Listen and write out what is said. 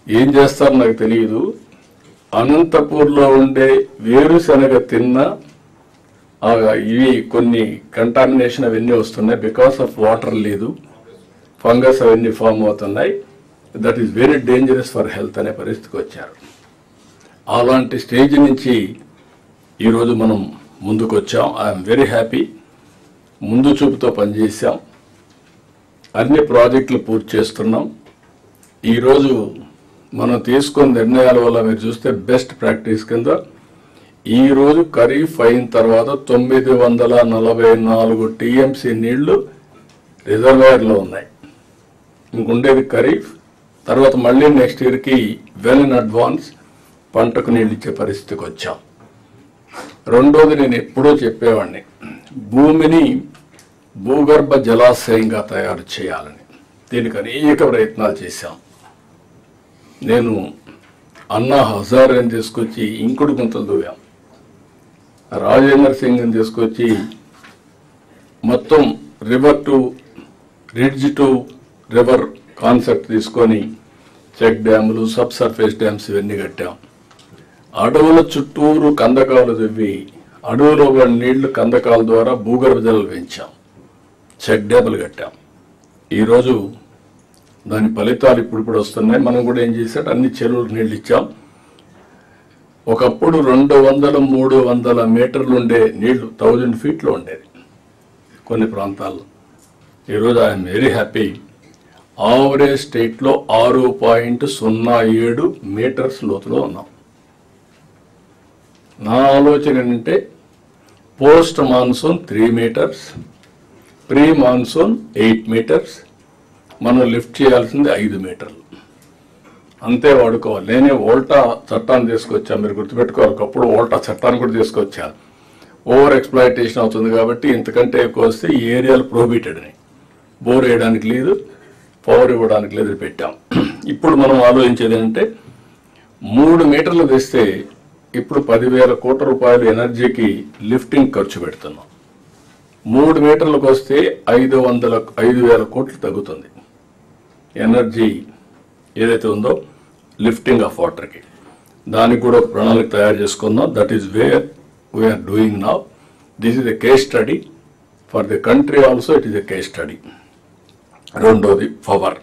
ఏం చేస్తారో నాకు తెలియదు. అనంతపూర్లో ఉండే వేరుశనగ తిన్న ఇవి కొన్ని కంటామినేషన్ అవన్నీ వస్తున్నాయి. బికాస్ ఆఫ్ వాటర్ లేదు, ఫంగస్ అవన్నీ ఫామ్ అవుతున్నాయి. That is very dangerous for health అనే పరిస్థితికి వచ్చారు. అలాంటి స్టేజ్ నుంచి ఈరోజు మనం ముందుకు వచ్చాం. I'm very happy. ముందు చూపుతో పనిచేసాం, అన్ని ప్రాజెక్టులు పూర్తి చేస్తున్నాం. ఈరోజు మనం తీసుకున్న నిర్ణయాల వల్ల మీరు చూస్తే బెస్ట్ ప్రాక్టీస్ కింద ఈరోజు ఖరీఫ్ అయిన తర్వాత 944 టీఎంసీ నీళ్లు రిజర్వాయర్లో ఉన్నాయి. ఇంకుండేది ఖరీఫ్, తర్వాత మళ్ళీ నెక్స్ట్ ఇయర్కి వెల్ ఇన్ అడ్వాన్స్ పంటకు నీళ్ళు ఇచ్చే పరిస్థితికి వచ్చాం. రెండోది, నేను ఎప్పుడూ చెప్పేవాడిని, భూమిని భూగర్భ జలాశయంగా తయారు చేయాలని. దీనికి అనేక ప్రయత్నాలు చేశాం. నేను అన్నా హజారేని తీసుకొచ్చి ఇంకుడు గుంతలు దూవాం. రాజేంద్ర సింగ్ని తీసుకొచ్చి మొత్తం river to ridge to river concept తీసుకొని చెక్ డ్యాములు, సబ్ సర్ఫేస్ డ్యామ్స్ ఇవన్నీ కట్టాం. అడవుల చుట్టూరు కందకాలు తవ్వి అడవులో నీళ్లు కందకాల ద్వారా భూగర్భ జలాలు పెంచాం, చెక్ డ్యాములు కట్టాం. ఈరోజు దాని ఫలితాలు ఇప్పుడు వస్తున్నాయి. మనం కూడా ఏం చేసాం, అన్ని చెరువులకు నీళ్ళు ఇచ్చాం. ఒకప్పుడు 200-300 మీటర్లు ఉండే నీళ్లు 1000 ఫీట్లో ఉండేది కొన్ని ప్రాంతాల్లో. ఈరోజు ఐఎమ్ వెరీ హ్యాపీ. ఆవరేజ్ స్టేట్లో 6.07 మీటర్స్ లోతులో ఉన్నాం. నా ఆలోచన ఏంటంటే post monsoon 3 metres, pre monsoon 8 metres, మనం లిఫ్ట్ చేయాల్సింది 5 మీటర్లు అంతే వాడుకోవాలి. నేనే ఓల్టా చట్టాన్ని తీసుకొచ్చాను, మీరు గుర్తుపెట్టుకోవాలి. ఒకప్పుడు ఓల్టా చట్టాన్ని కూడా తీసుకొచ్చాను. ఓవర్ ఎక్స్ప్లాయిటేషన్ అవుతుంది కాబట్టి ఇంతకంటే ఎక్కువ వస్తే ఈ ఏరియాలు ప్రోహిబిటెడ్ అని, బోర్ వేయడానికి లేదు, పవర్ ఇవ్వడానికి లేదు పెట్టాం. ఇప్పుడు మనం ఆలోచించేది ఏంటంటే 3 మీటర్లు తెస్తే ఇప్పుడు 10,000 కోట్ల రూపాయలు ఎనర్జీకి లిఫ్టింగ్ ఖర్చు పెడుతున్నాం. 3 మీటర్లకు వస్తే 5,000 కోట్లు తగ్గుతుంది ఎనర్జీ ఏదైతే ఉందో లిఫ్టింగ్ ఆఫ్ వాటర్కి. దానికి కూడా ఒక ప్రణాళిక తయారు చేసుకుందాం. That is where we are doing now. This is a case study for the country also. It is a case study. రెండోది పవర్.